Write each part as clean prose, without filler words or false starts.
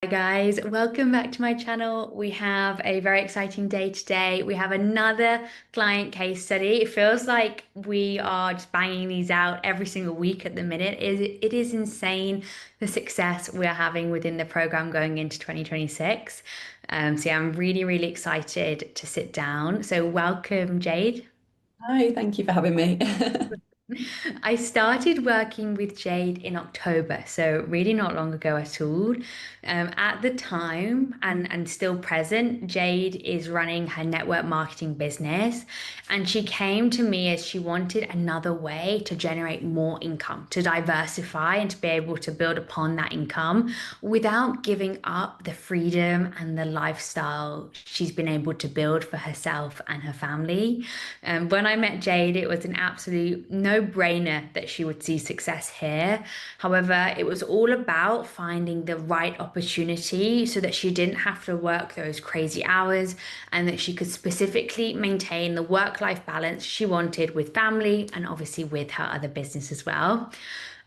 guys, welcome back to my channel. We have a very exciting day today. We have another client case study. It feels like we are just banging these out every single week at the minute. It is insane the success we are having within the program going into 2026. So yeah, I'm really, really excited to sit down. So welcome, Jade. Hi, thank you for having me. I started working with Jade in October, so really not long ago at all. At the time and still present, Jade is running her network marketing business, and she came to me as she wanted another way to generate more income, to diversify and to be able to build upon that income without giving up the freedom and the lifestyle she's been able to build for herself and her family. When I met Jade, it was an absolute no-brainer that she would see success here. However, it was all about finding the right opportunity so that she didn't have to work those crazy hours and that she could specifically maintain the work-life balance she wanted with family and obviously with her other business as well.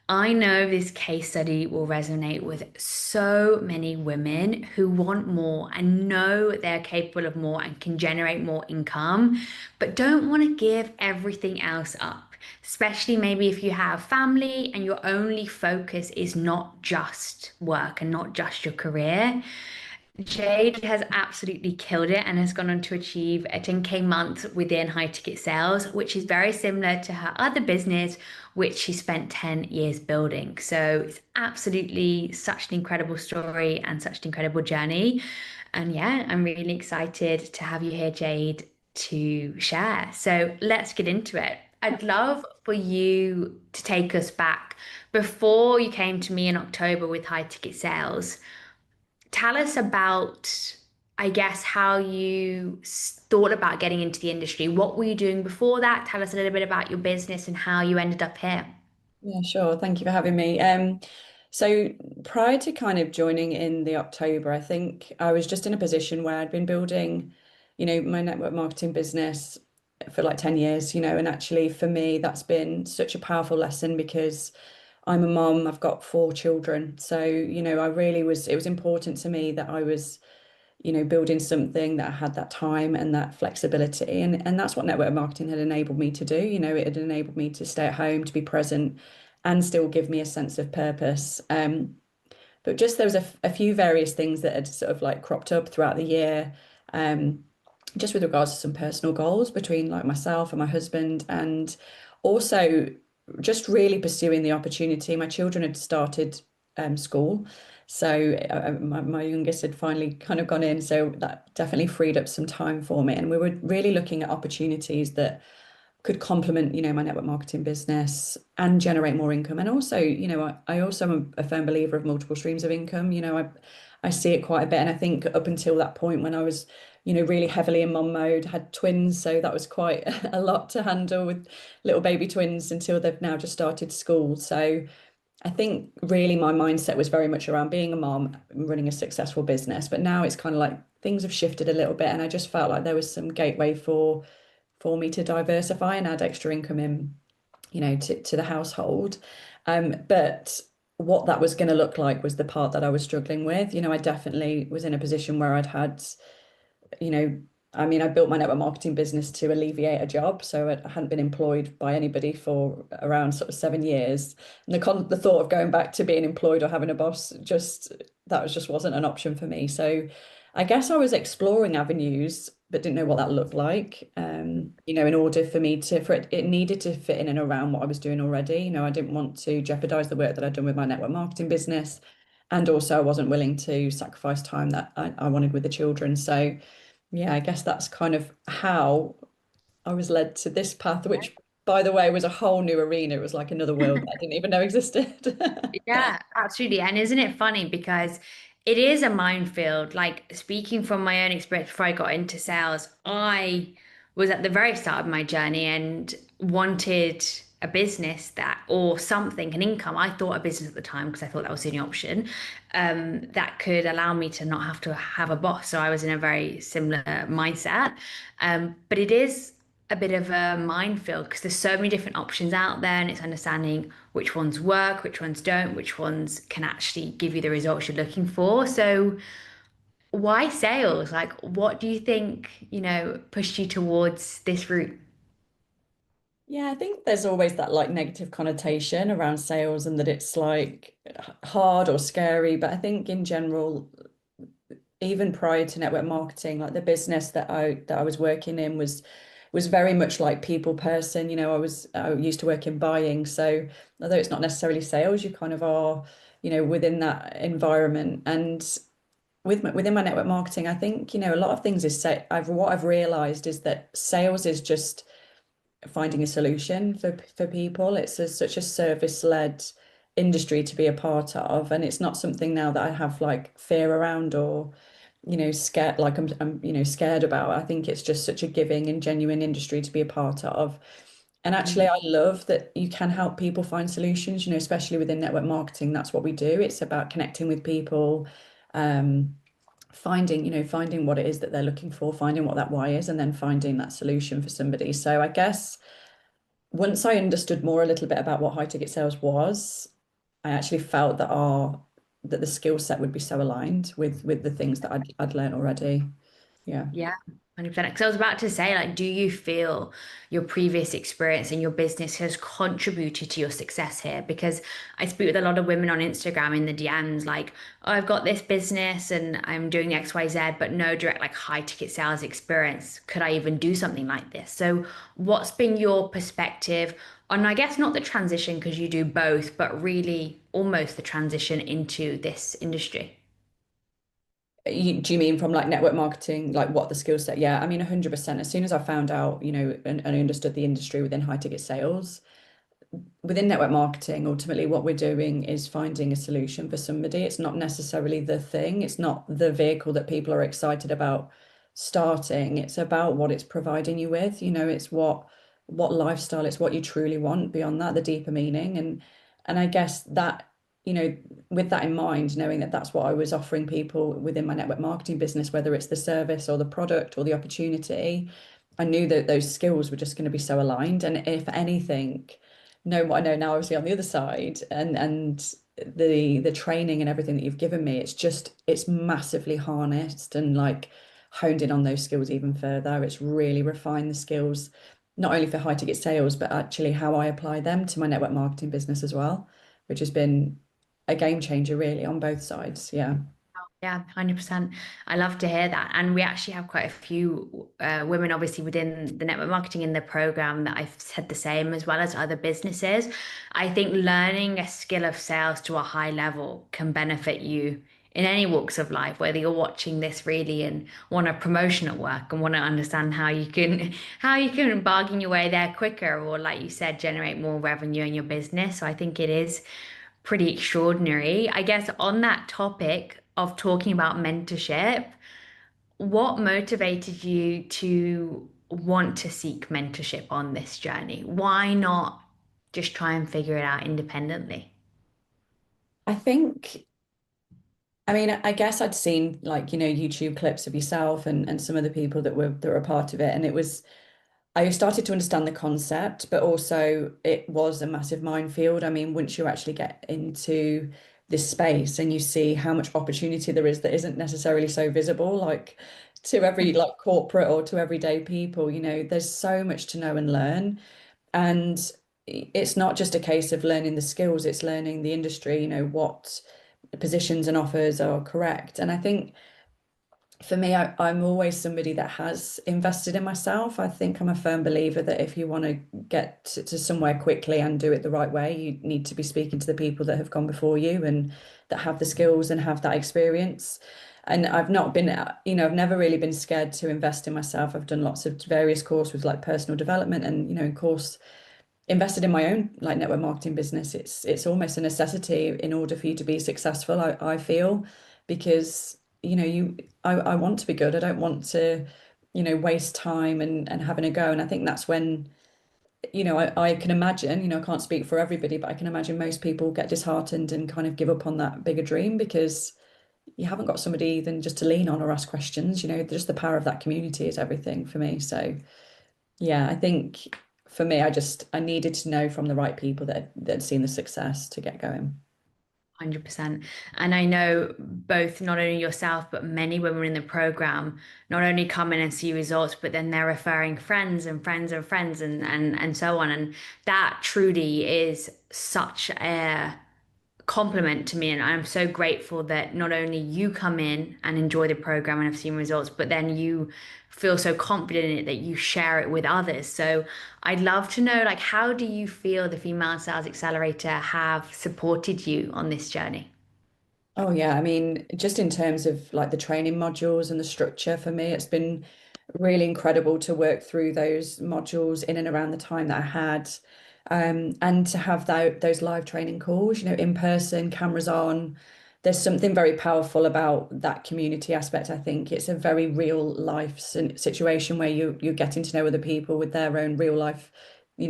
I know this case study will resonate with so many women who want more and know they're capable of more and can generate more income, but don't want to give everything else up. Especially maybe if you have family and your only focus is not just work and not just your career. Jade has absolutely killed it and has gone on to achieve a 10K month within high ticket sales, which is very similar to her other business, which she spent 10 years building. So it's absolutely such an incredible story and such an incredible journey. And yeah, I'm really excited to have you here, Jade, to share. So let's get into it. I'd love for you to take us back before you came to me in October with high ticket sales. Tell us about, I guess, how you thought about getting into the industry. What were you doing before that? Tell us a little bit about your business and how you ended up here. Yeah, sure. Thank you for having me. So prior to kind of joining in the October, I think I was just in a position where I'd been building, my network marketing business for like 10 years, and actually for me, that's been such a powerful lesson because I'm a mom, I've got four children. So, it was important to me that I was building something that had that time and that flexibility. And that's what network marketing had enabled me to do. It had enabled me to stay at home, to be present, and still give me a sense of purpose. But just there was a few various things that had sort of like cropped up throughout the year, just with regards to some personal goals between like myself and my husband, and also just really pursuing the opportunity. My children had started school. So my youngest had finally kind of gone in, so that definitely freed up some time for me. And we were really looking at opportunities that could complement, my network marketing business and generate more income. And also, I also am a firm believer of multiple streams of income. I see it quite a bit. And I think up until that point when I was, really heavily in mum mode, had twins, so that was quite a lot to handle with little baby twins until they've now just started school. So I think really my mindset was very much around being a mom and running a successful business. But now it's kind of like things have shifted a little bit, and I just felt like there was some gateway for me to diversify and add extra income in, to the household. But what that was going to look like was the part that I was struggling with. I definitely was in a position where I'd had, you know, I mean, I built my network marketing business to alleviate a job. So I hadn't been employed by anybody for around sort of 7 years. And the thought of going back to being employed or having a boss, just wasn't an option for me. So I guess I was exploring avenues, but didn't know what that looked like. In order for me it needed to fit in and around what I was doing already. I didn't want to jeopardize the work that I'd done with my network marketing business. And also I wasn't willing to sacrifice time that I wanted with the children. So yeah, I guess that's kind of how I was led to this path, which, by the way, was a whole new arena. It was like another world that I didn't even know existed. Yeah, absolutely. And isn't it funny because it is a minefield. Like speaking from my own experience before I got into sales, I was at the very start of my journey and wanted a business that or something, an income. I thought a business at the time because I thought that was the only option that could allow me to not have to have a boss. So I was in a very similar mindset. But it is a bit of a minefield because there's so many different options out there, and it's understanding which ones work, which ones don't, which ones can actually give you the results you're looking for. So, why sales? Like, what do you think, pushed you towards this route? Yeah, I think there's always that like negative connotation around sales and that it's like hard or scary. But I think in general, even prior to network marketing, like the business that I was working in was very much like people person. I used to work in buying, so although it's not necessarily sales, you kind of are, within that environment. And within my network marketing, I think, a lot of things is say what I've realized is that sales is just finding a solution for people. It's such a service-led industry to be a part of, and it's not something now that I have like fear around or scared like I'm scared about. I think it's just such a giving and genuine industry to be a part of. And actually, I love that you can help people find solutions, especially within network marketing. That's what we do. It's about connecting with people, um, finding what it is that they're looking for, finding what that why is, and then finding that solution for somebody. So I guess once I understood more a little bit about what high ticket sales was, I actually felt that the skill set would be so aligned with the things that I'd learned already. Yeah. Yeah, 100%. Because I was about to say, like, do you feel your previous experience in your business has contributed to your success here? Because I speak with a lot of women on Instagram in the DMs, like, oh, I've got this business and I'm doing XYZ, but no direct, like, high ticket sales experience. Could I even do something like this? So, what's been your perspective on, I guess, not the transition because you do both, but really almost the transition into this industry? Do you mean from like network marketing, like what the skill set? Yeah, I mean, 100%. As soon as I found out, and I understood the industry within high ticket sales, within network marketing, ultimately what we're doing is finding a solution for somebody. It's not necessarily the thing, it's not the vehicle that people are excited about starting. It's about what it's providing you with. It's what lifestyle, it's what you truly want beyond that, the deeper meaning. And I guess that, you know, with that in mind, knowing that that's what I was offering people within my network marketing business, whether it's the service or the product or the opportunity, I knew that those skills were just going to be so aligned. And if anything, know what I know now, obviously on the other side, and the training and everything that you've given me, it's massively harnessed and like honed in on those skills even further. It's really refined the skills, not only for high ticket sales, but actually how I apply them to my network marketing business as well, which has been a game changer really on both sides. Yeah. Yeah, 100%. I love to hear that. And we actually have quite a few women, obviously, within the network marketing in the program that I've said the same, as well as other businesses. I think learning a skill of sales to a high level can benefit you in any walks of life, whether you're watching this really and want a promotion at work and want to understand how you can bargain your way there quicker, or like you said, generate more revenue in your business. So I think it is pretty extraordinary. I guess on that topic of talking about mentorship, what motivated you to want to seek mentorship on this journey? Why not just try and figure it out independently? I think, I mean, I guess I'd seen like, YouTube clips of yourself and some of the people that were a part of it. And it was I started to understand the concept, but also it was a massive minefield. I mean, once you actually get into this space and you see how much opportunity there is that isn't necessarily so visible, like to every like corporate or to everyday people, there's so much to know and learn. And it's not just a case of learning the skills, it's learning the industry, what positions and offers are correct. And I think for me, I'm always somebody that has invested in myself. I think I'm a firm believer that if you want to get to somewhere quickly and do it the right way, you need to be speaking to the people that have gone before you and that have the skills and have that experience. And I've not been, I've never really been scared to invest in myself. I've done lots of various courses with like personal development and, of course, invested in my own like network marketing business. It's almost a necessity in order for you to be successful, I feel, because I want to be good. I don't want to, waste time and having a go. And I think that's when, I can imagine, I can't speak for everybody, but I can imagine most people get disheartened and kind of give up on that bigger dream because you haven't got somebody then just to lean on or ask questions. Just the power of that community is everything for me. So Yeah, I think for me, I needed to know from the right people that had seen the success to get going. 100%. And I know both not only yourself, but many women in the program not only come in and see results, but then they're referring friends and friends and friends and so on. And that truly is such a compliment to me. And I'm so grateful that not only you come in and enjoy the program and have seen results, but then you feel so confident in it that you share it with others. So I'd love to know, like, how do you feel the Female Sales Accelerator have supported you on this journey? Oh yeah, I mean, just in terms of like the training modules and the structure for me, it's been really incredible to work through those modules in and around the time that I had. And to have those live training calls, in person, cameras on. There's something very powerful about that community aspect. I think it's a very real life situation where you're getting to know other people with their own real life,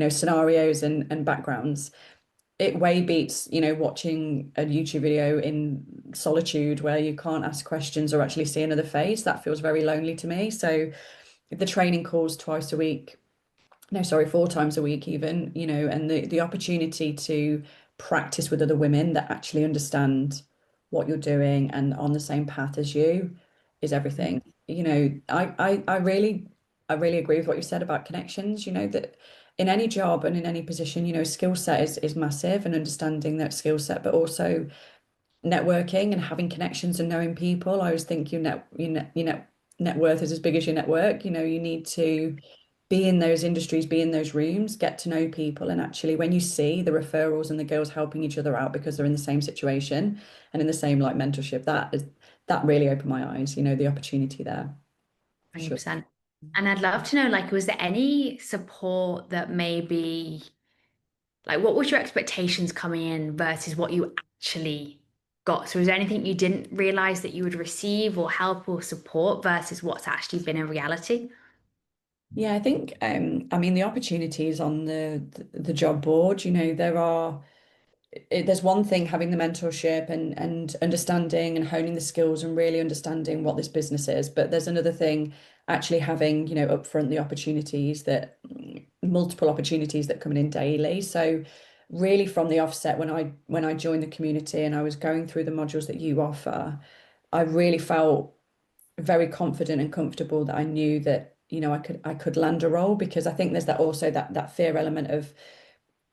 scenarios and backgrounds. It way beats, watching a YouTube video in solitude where you can't ask questions or actually see another face. That feels very lonely to me. So the training calls twice a week, no, sorry, 4 times a week even, and the opportunity to practice with other women that actually understand what you're doing and on the same path as you is everything. I really agree with what you said about connections, that in any job and in any position, skill set is massive and understanding that skill set, but also networking and having connections and knowing people. I always think your net worth is as big as your network. You need to be in those industries, be in those rooms, get to know people. And actually, when you see the referrals and the girls helping each other out because they're in the same situation and in the same like mentorship, that really opened my eyes, the opportunity there for sure. 100%. And I'd love to know, like, was there any support that maybe, like, what was your expectations coming in versus what you actually got? So, was there anything you didn't realize that you would receive or help or support versus what's actually been a reality? Yeah, I think I mean the opportunities on the job board, there's one thing having the mentorship and understanding and honing the skills and really understanding what this business is, but there's another thing actually having, upfront the opportunities that multiple opportunities that come in daily. So really from the offset when I joined the community and I was going through the modules that you offer, I really felt very confident and comfortable that I knew that, I could land a role because I think there's that fear element of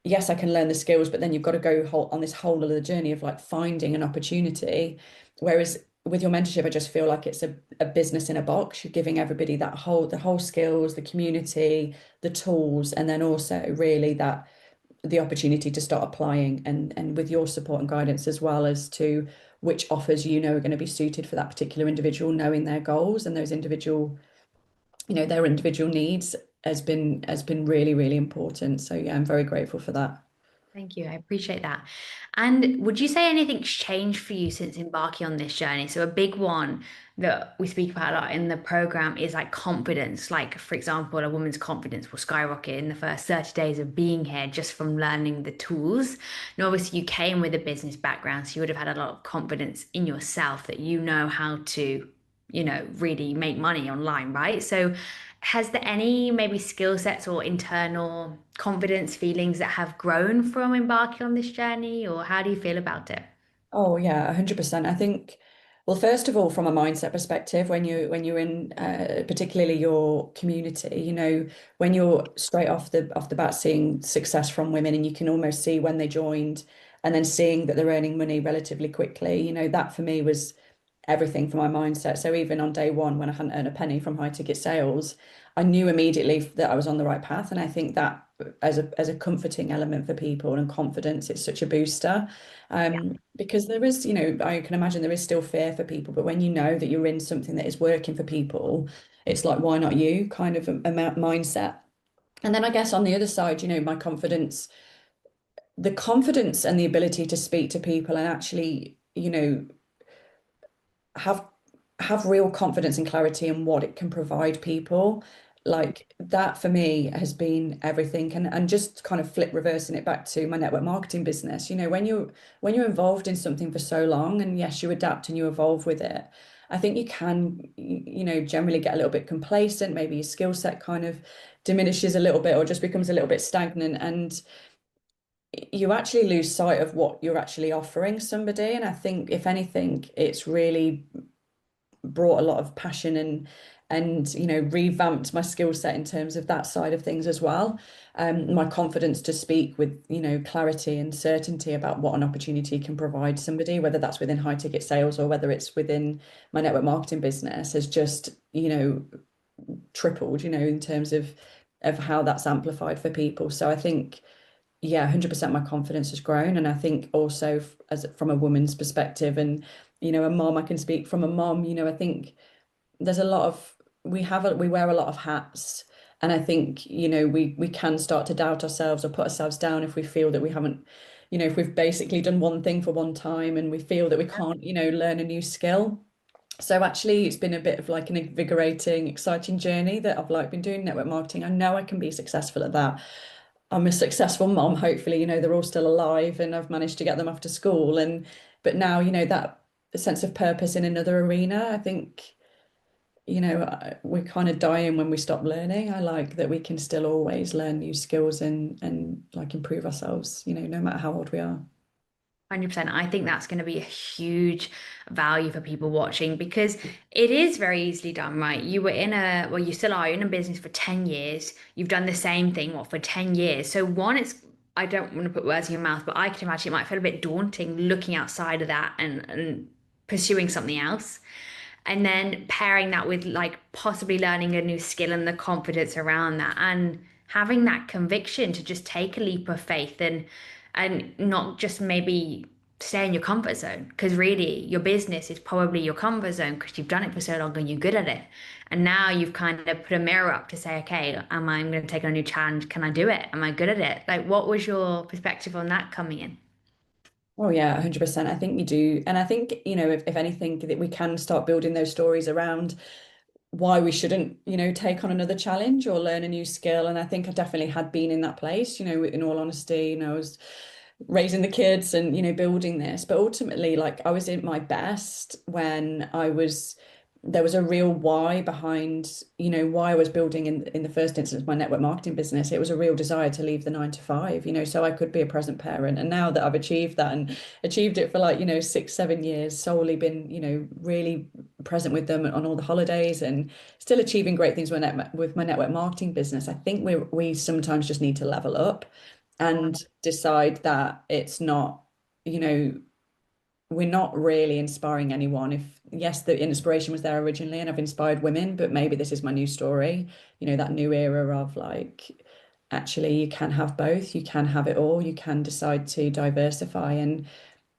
yes, I can learn the skills, but then you've got to go on this whole other journey of like finding an opportunity. Whereas with your mentorship, I just feel like it's a business in a box. You're giving everybody the whole skills, the community, the tools, and then also really that the opportunity to start applying and with your support and guidance as well as to which offers are going to be suited for that particular individual, knowing their goals and their individual needs has been really, really important. So yeah, I'm very grateful for that. Thank you. I appreciate that. And would you say anything's changed for you since embarking on this journey? So, a big one that we speak about a lot in the program is like confidence. Like, for example, a woman's confidence will skyrocket in the first 30 days of being here just from learning the tools. And obviously, you came with a business background, so you would have had a lot of confidence in yourself that you know how to, really make money online, right? So, has there any maybe skill sets or internal confidence feelings that have grown from embarking on this journey, or how do you feel about it? Oh yeah, 100%. I think, well, first of all, from a mindset perspective, when you're in particularly your community, when you're straight off the bat seeing success from women, and you can almost see when they joined, and then seeing that they're earning money relatively quickly, that for me was everything for my mindset. So even on day one, when I hadn't earned a penny from high ticket sales, I knew immediately that I was on the right path. And I think that as a comforting element for people and confidence, it's such a booster. Because there is, I can imagine there is still fear for people, but when you know that you're in something that is working for people, it's like, why not you kind of a mindset. And then I guess on the other side, my the confidence and the ability to speak to people and actually, have have real confidence and clarity in what it can provide people. Like that for me has been everything. And just kind of flip reversing it back to my network marketing business. When you're involved in something for so long, and yes, you adapt and you evolve with it. I think you can, generally get a little bit complacent. Maybe your skill set kind of diminishes a little bit or just becomes a little bit stagnant. And you actually lose sight of what you're actually offering somebody. And I think, if anything, it's really brought a lot of passion and revamped my skill set in terms of that side of things as well. My confidence to speak with clarity and certainty about what an opportunity can provide somebody, whether that's within high ticket sales or whether it's within my network marketing business, has just tripled, in terms of how that's amplified for people. So I think, yeah, 100% my confidence has grown. And I think also as from a woman's perspective, and a mom, I can speak from a mom, I think there's a lot of we wear a lot of hats. And I think, we can start to doubt ourselves or put ourselves down if we feel that we haven't, if we've basically done one thing for one time and we feel that we can't, learn a new skill. So actually it's been a bit of like an invigorating, exciting journey that I've like been doing network marketing. I know I can be successful at that. I'm a successful mom, hopefully, they're all still alive and I've managed to get them off to school. And but now, that sense of purpose in another arena, I think, we're kind of dying when we stop learning. I like that we can still always learn new skills and like improve ourselves, no matter how old we are. 100%. I think that's going to be a huge value for people watching because it is very easily done, right? You were in a, well, you still are in a business for 10 years. You've done the same thing, what, for 10 years. So, one, I don't want to put words in your mouth, but I can imagine it might feel a bit daunting looking outside of that and pursuing something else. And then pairing that with like possibly learning a new skill and the confidence around that and having that conviction to just take a leap of faith and not just maybe stay in your comfort zone because really your business is probably your comfort zone because you've done it for so long and you're good at it. And now you've kind of put a mirror up to say, okay, am I going to take on a new challenge? Can I do it? Am I good at it? Like, what was your perspective on that coming in? Oh yeah, 100%. I think you do. And I think, if anything, that we can start building those stories around why we shouldn't, take on another challenge or learn a new skill. And I think I definitely had been in that place, in all honesty, I was raising the kids and, building this. But ultimately, like I was at my best when there was a real why behind, why I was building in the first instance my network marketing business. It was a real desire to leave the 9 to 5, so I could be a present parent. And now that I've achieved that and achieved it for like, 6, 7 years, solely been, really present with them on all the holidays and still achieving great things with my network marketing business. I think we sometimes just need to level up and decide that it's not, we're not really inspiring anyone. If yes, the inspiration was there originally and I've inspired women, but maybe this is my new story, that new era of like, actually you can have both, you can have it all, you can decide to diversify. And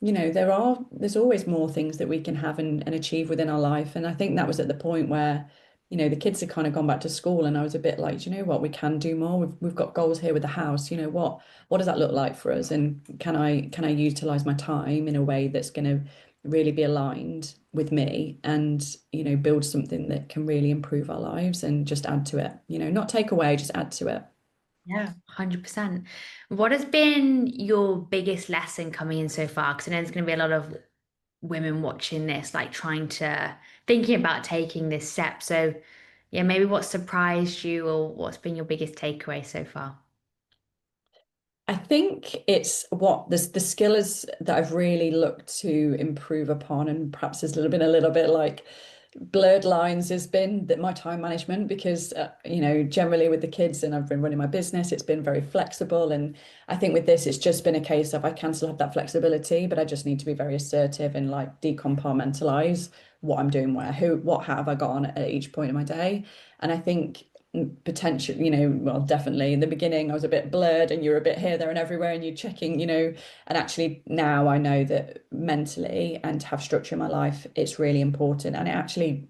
there's always more things that we can have and achieve within our life. And I think that was at the point where, the kids had kind of gone back to school and I was a bit like, do you know what, we can do more. We've got goals here with the house. What does that look like for us? And can I utilize my time in a way that's going to really be aligned with me and, build something that can really improve our lives and just add to it, not take away, just add to it. Yeah, 100%. What has been your biggest lesson coming in so far? Because I know there's going to be a lot of women watching this, like thinking about taking this step. So, yeah, maybe what surprised you or what's been your biggest takeaway so far? I think it's what the skill is that I've really looked to improve upon, and perhaps has been a little bit like blurred lines, has been that my time management, because generally with the kids and I've been running my business, it's been very flexible. And I think with this, it's just been a case of I can still have that flexibility, but I just need to be very assertive and like decompartmentalize what I'm doing, what hat have I got on at each point in my day. And I think potential, well, definitely in the beginning I was a bit blurred and you're a bit here, there and everywhere and you're checking, and actually now I know that mentally and to have structure in my life, it's really important. And it actually,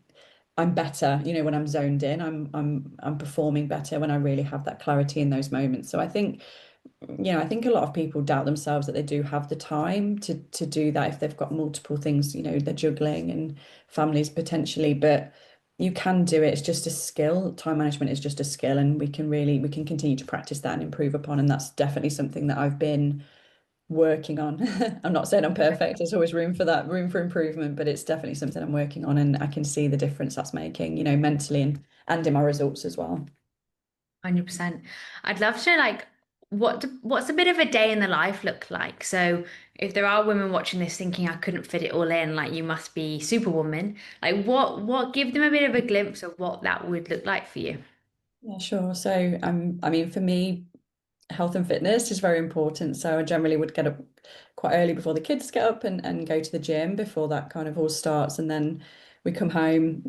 I'm better, when I'm zoned in, I'm performing better when I really have that clarity in those moments. So I think, I think a lot of people doubt themselves that they do have the time to do that if they've got multiple things, they're juggling and families potentially, but you can do it. It's just a skill. Time management is just a skill, and we can continue to practice that and improve upon. And that's definitely something that I've been working on. I'm not saying I'm perfect. There's always room for that, room for improvement, but it's definitely something I'm working on, and I can see the difference that's making, mentally and in my results as well. 100%. I'd love to like what's a bit of a day in the life look like? So if there are women watching this thinking I couldn't fit it all in, like you must be superwoman, like what give them a bit of a glimpse of what that would look like for you. Yeah, sure. So, I mean, for me, health and fitness is very important. So I generally would get up quite early before the kids get up and go to the gym before that kind of all starts. And then we come home,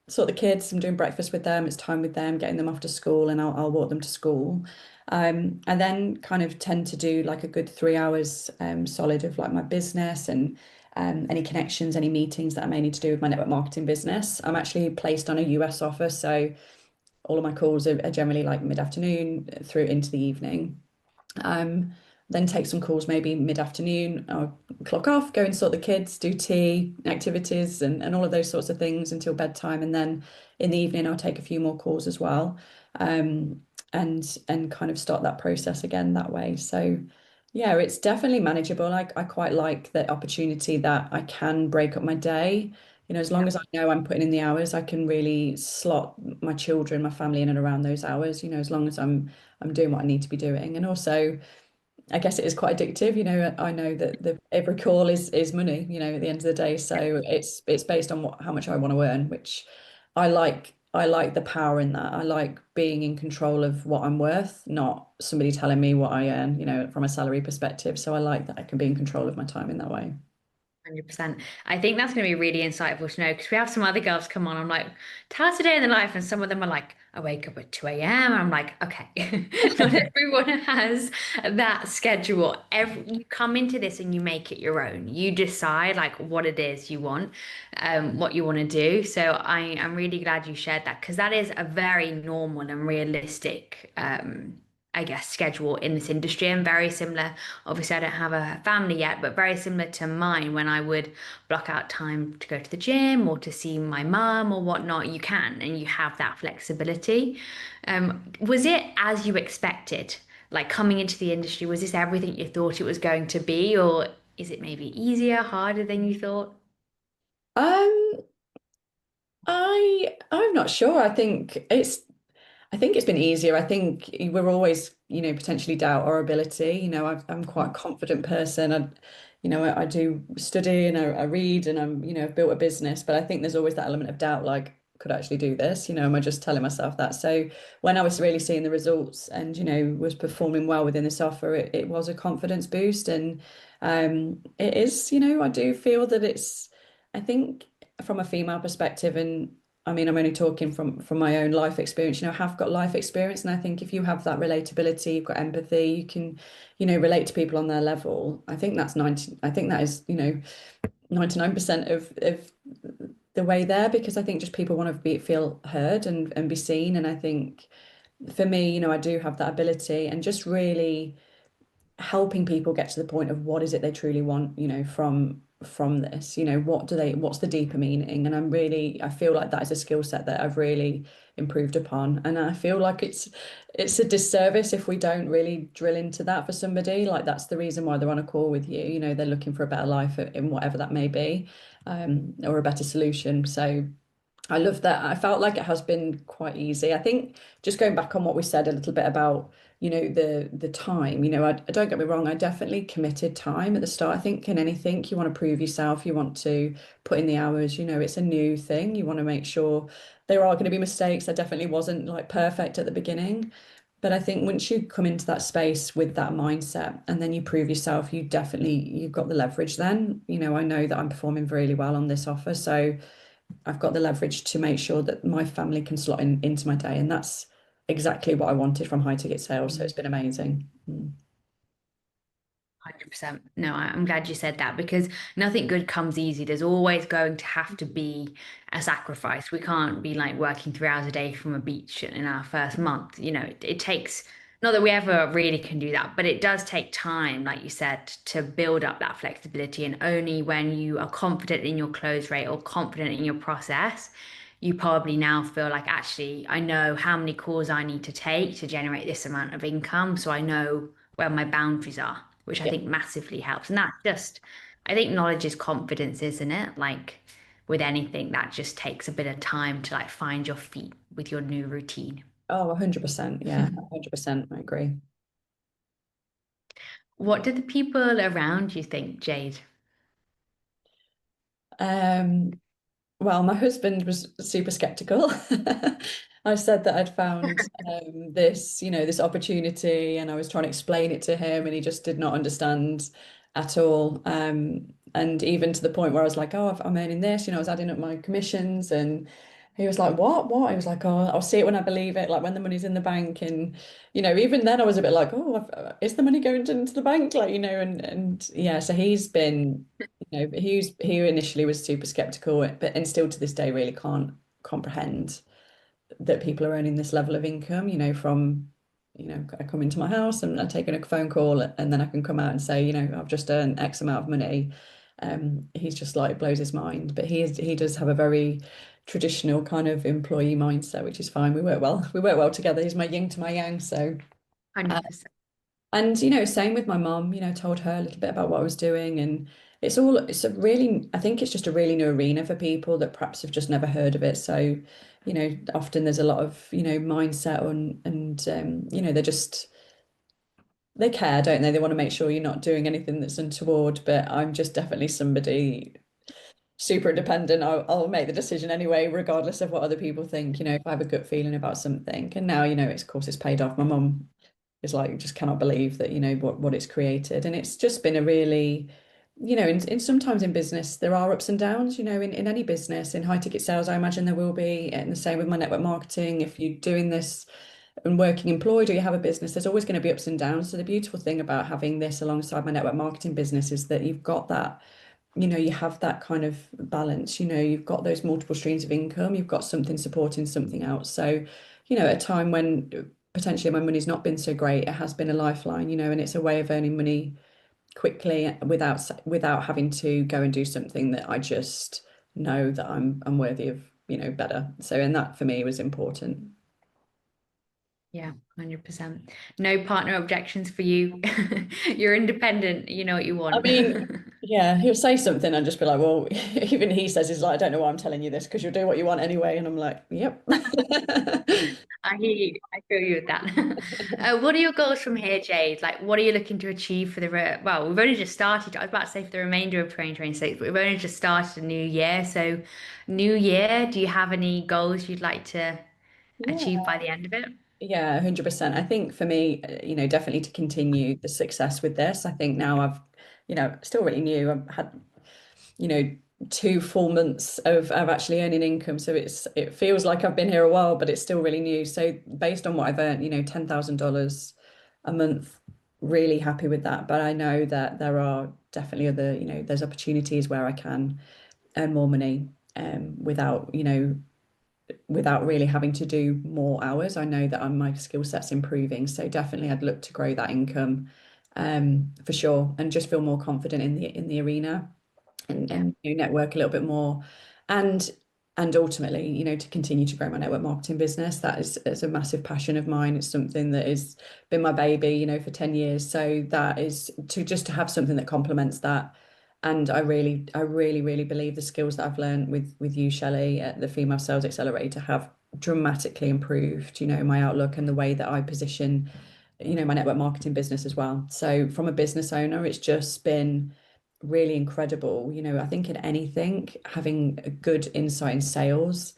sort the kids, I'm doing breakfast with them, it's time with them, getting them off to school, and I'll walk them to school. And then kind of tend to do like a good 3 hours solid of like my business and any connections, any meetings that I may need to do with my network marketing business. I'm actually placed on a US office, so all of my calls are generally like mid-afternoon through into the evening. Um, then take some calls maybe mid-afternoon. I'll clock off, go and sort the kids, do tea, activities, and all of those sorts of things until bedtime. And then in the evening, I'll take a few more calls as well, um, and kind of start that process again that way. So yeah, it's definitely manageable. I quite like the opportunity that I can break up my day. As long Yeah, as I know I'm putting in the hours, I can really slot my children, my family in and around those hours, as long as I'm doing what I need to be doing. And also, I guess it is quite addictive. I know that every call is money, at the end of the day. So it's based on how much I want to earn, which I like. I like the power in that. I like being in control of what I'm worth, not somebody telling me what I earn, from a salary perspective. So I like that I can be in control of my time in that way. 100%. I think that's going to be really insightful to know because we have some other girls come on. I'm like, tell us a day in the life. And some of them are like, I wake up at 2 a.m. And I'm like, okay, not everyone has that schedule. You come into this and you make it your own. You decide like what it is you want, what you want to do. So I'm really glad you shared that because that is a very normal and realistic, I guess, schedule in this industry and very similar. Obviously, I don't have a family yet, but very similar to mine when I would block out time to go to the gym or to see my mum or whatnot. You can, and you have that flexibility. Was it as you expected? Like coming into the industry, was this everything you thought it was going to be, or is it maybe easier, harder than you thought? Um, I'm not sure. I think it's been easier. I think we're always, potentially doubt our ability. I'm quite a confident person. I do study and I read and I've built a business, but I think there's always that element of doubt, like, could I actually do this? Am I just telling myself that? So when I was really seeing the results and, was performing well within this offer, it was a confidence boost. And it is, I do feel that I think from a female perspective, and I mean, I'm only talking from my own life experience. I have got life experience, and I think if you have that relatability, you've got empathy, you can, relate to people on their level. I think that's 90. I think that is, 99% of the way there, because I think just people want to feel heard and be seen. And I think for me, I do have that ability, and just really helping people get to the point of what is it they truly want, from this, what's the deeper meaning? And I feel like that is a skill set that I've really improved upon. And I feel like it's a disservice if we don't really drill into that for somebody. Like that's the reason why they're on a call with you. They're looking for a better life in whatever that may be, or a better solution. So I love that. I felt like it has been quite easy. I think just going back on what we said a little bit about, the time, I don't get me wrong, I definitely committed time at the start. I think in anything, you want to prove yourself, you want to put in the hours, it's a new thing. You want to make sure there are going to be mistakes. I definitely wasn't like perfect at the beginning. But I think once you come into that space with that mindset and then you prove yourself, you've got the leverage then. I know that I'm performing really well on this offer. So I've got the leverage to make sure that my family can slot into my day. And that's exactly what I wanted from high ticket sales. So it's been amazing. 100%. No, I'm glad you said that because nothing good comes easy. There's always going to have to be a sacrifice. We can't be like working 3 hours a day from a beach in our first month. It takes, not that we ever really can do that, but it does take time, like you said, to build up that flexibility. And only when you are confident in your close rate or confident in your process, you probably now feel like, actually, I know how many calls I need to take to generate this amount of income. So I know where my boundaries are. which I Yeah. think massively helps. And that just, I think knowledge is confidence, isn't it? Like with anything, that just takes a bit of time to like find your feet with your new routine. Oh, 100%. Yeah, 100%. I agree. What did the people around you think, Jade? Um, Well, my husband was super skeptical. I said that I'd found this, this opportunity, and I was trying to explain it to him, and he just did not understand at all. And even to the point where I was like, "Oh, I'm earning this," I was adding up my commissions, and he was like, "What? What?" He was like, "Oh, I'll see it when I believe it, like when the money's in the bank." And even then, I was a bit like, "Oh, is the money going into the bank?" Like, and yeah, so he's been. He initially was super skeptical, and still to this day really can't comprehend that people are earning this level of income, from, I come into my house and I take a phone call and then I can come out and say, I've just earned X amount of money. He's just like blows his mind. But he does have a very traditional kind of employee mindset, which is fine. We work well. We work well together. He's my yin to my yang. So uh, 100%. and same with my mum, told her a little bit about what I was doing. And I think it's just a really new arena for people that perhaps have just never heard of it. So, often there's a lot of, mindset and they care, don't they? They want to make sure you're not doing anything that's untoward. But I'm just definitely somebody super independent. I'll make the decision anyway, regardless of what other people think, if I have a gut feeling about something. And now, it's, of course, it's paid off. My mum is like just cannot believe that what it's created, and it's just been a really in sometimes in business there are ups and downs, in any business. In high ticket sales I imagine there will be, and the same with my network marketing. If you're doing this and working employed or you have a business, there's always going to be ups and downs. So the beautiful thing about having this alongside my network marketing business is that you've got that, you have that kind of balance. You've got those multiple streams of income, you've got something supporting something else. So, at a time when potentially my money's not been so great, it has been a lifeline, and it's a way of earning money quickly without having to go and do something that I just know that I'm worthy of, better. So, and that for me was important. Yeah, 100%. No partner objections for you. You're independent. You know what you I want. mean, yeah, he'll say something and just be like, well, even he says he's like, I don't know why I'm telling you this because you'll do what you want anyway. And I'm like, yep. I hear you. I feel you with that. What are your goals from here, Jade? Like, what are you looking to achieve for well, we've only just started. I was about to say for the remainder of 2026, but we've only just started a new year. So, new year, do you have any goals you'd like to Yeah. achieve by the end of it? Yeah, 100%. I think for me, definitely to continue the success with this. I think now I've, still really new. I've had, you know, 2 full months of actually earning income. So it feels like I've been here a while, but it's still really new. So based on what I've earned, $10,000 a month, really happy with that. But I know that there are definitely other, there's opportunities where I can earn more money without really having to do more hours. I know that my skill set's improving, so definitely I'd look to grow that income, for sure, and just feel more confident in the arena, and Yeah, network a little bit more, and ultimately, to continue to grow my network marketing business. That is a massive passion of mine. It's something that has been my baby, for 10 years. So that is to have something that complements that. And I really believe the skills that I've learned with you, Shelley, at the Female Sales Accelerator have dramatically improved, my outlook and the way that I position, my network marketing business as well. So from a business owner, it's just been really incredible. I think in anything, having a good insight in sales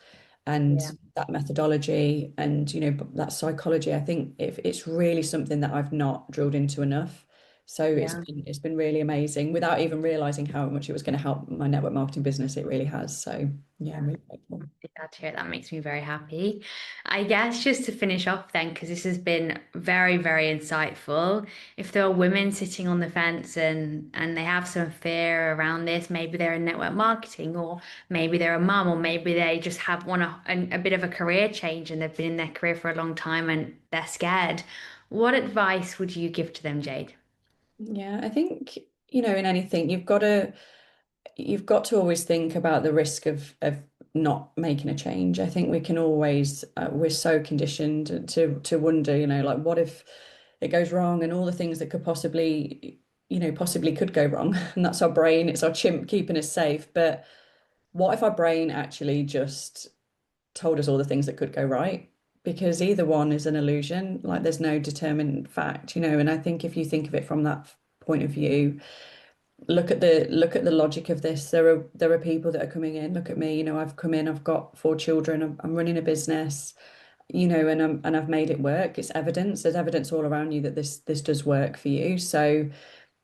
and yeah, that methodology and, that psychology, I think it's really something that I've not drilled into enough. So yeah. it's been really amazing without even realizing how much it was going to help my network marketing business. It really has. So yeah, I'm Yeah. really grateful. Glad to hear it. That makes me very happy. I guess just to finish off then, because this has been very, very insightful. If there are women sitting on the fence and they have some fear around this, maybe they're in network marketing, or maybe they're a mum, or maybe they just have a bit of a career change and they've been in their career for a long time and they're scared. What advice would you give to them, Jade? Yeah, I think, in anything, you've got to always think about the risk of not making a change. I think we can always we're so conditioned to wonder, like what if it goes wrong and all the things that could possibly possibly could go wrong. And that's our brain, it's our chimp keeping us safe. But what if our brain actually just told us all the things that could go right? Because either one is an illusion, like there's no determined fact, and I think if you think of it from that point of view, look at the logic of this. There are people that are coming in. Look at me, I've come in, I've got 4 children, I'm running a business, and I've made it work. It's evidence. There's evidence all around you that this does work for you. So,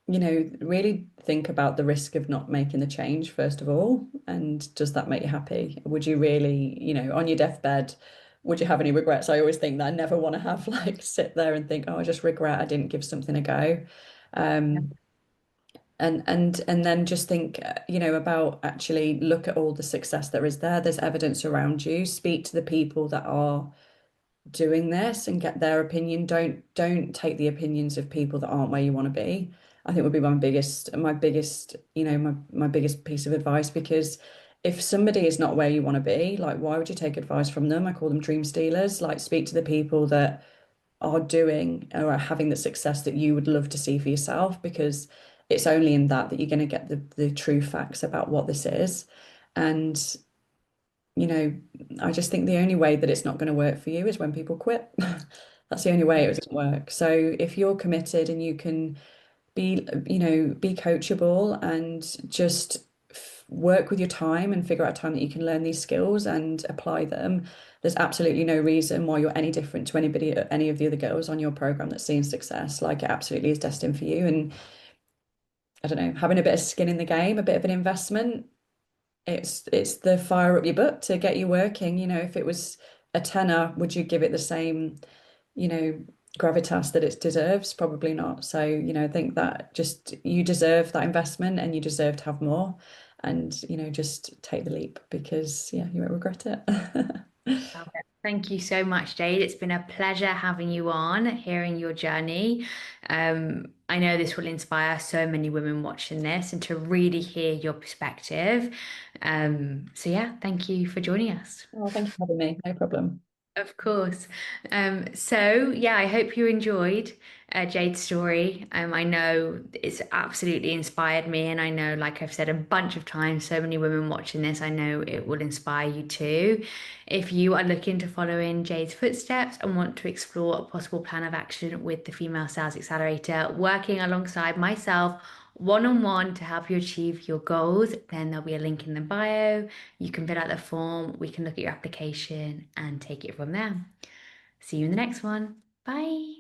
really think about the risk of not making the change, first of all. And does that make you happy? Would you really, on your deathbed, would you have any regrets? I always think that I never want to have like sit there and think, oh, I just regret I didn't give something a go. Um, and then just think, about actually look at all the success there is there. There's evidence around you. Speak to the people that are doing this and get their opinion. Don't take the opinions of people that aren't where you want to be. I think would be my biggest piece of advice, because if somebody is not where you want to be, like why would you take advice from them? I call them dream stealers. Like speak to the people that are doing or are having the success that you would love to see for yourself, because it's only in that you're going to get the true facts about what this is. And you know, I just think the only way that it's not going to work for you is when people quit. That's the only way it doesn't work. So if you're committed and you can be coachable and just work with your time and figure out a time that you can learn these skills and apply them, there's absolutely no reason why you're any different to any of the other girls on your program that's seeing success. Like it absolutely is destined for you. And I don't know, having a bit of skin in the game, a bit of an investment, it's the fire up your butt to get you working. If it was a tenner, would you give it the same, you know, gravitas that it deserves? Probably not. So, I think that just you deserve that investment and you deserve to have more. And, just take the leap, because yeah, you won't regret it. Love it. Thank you so much, Jade. It's been a pleasure having you on, hearing your journey. I know this will inspire so many women watching this and to really hear your perspective. So yeah, thank you for joining us. Oh, thank you for having me. No problem. Of course. So yeah, I hope you enjoyed Jade's story. I know it's absolutely inspired me, and I know, like I've said a bunch of times, so many women watching this, I know it will inspire you too. If you are looking to follow in Jade's footsteps and want to explore a possible plan of action with the Female Sales Accelerator, working alongside myself one-on-one to help you achieve your goals, then there'll be a link in the bio. You can fill out the form, we can look at your application and take it from there. See you in the next one. Bye.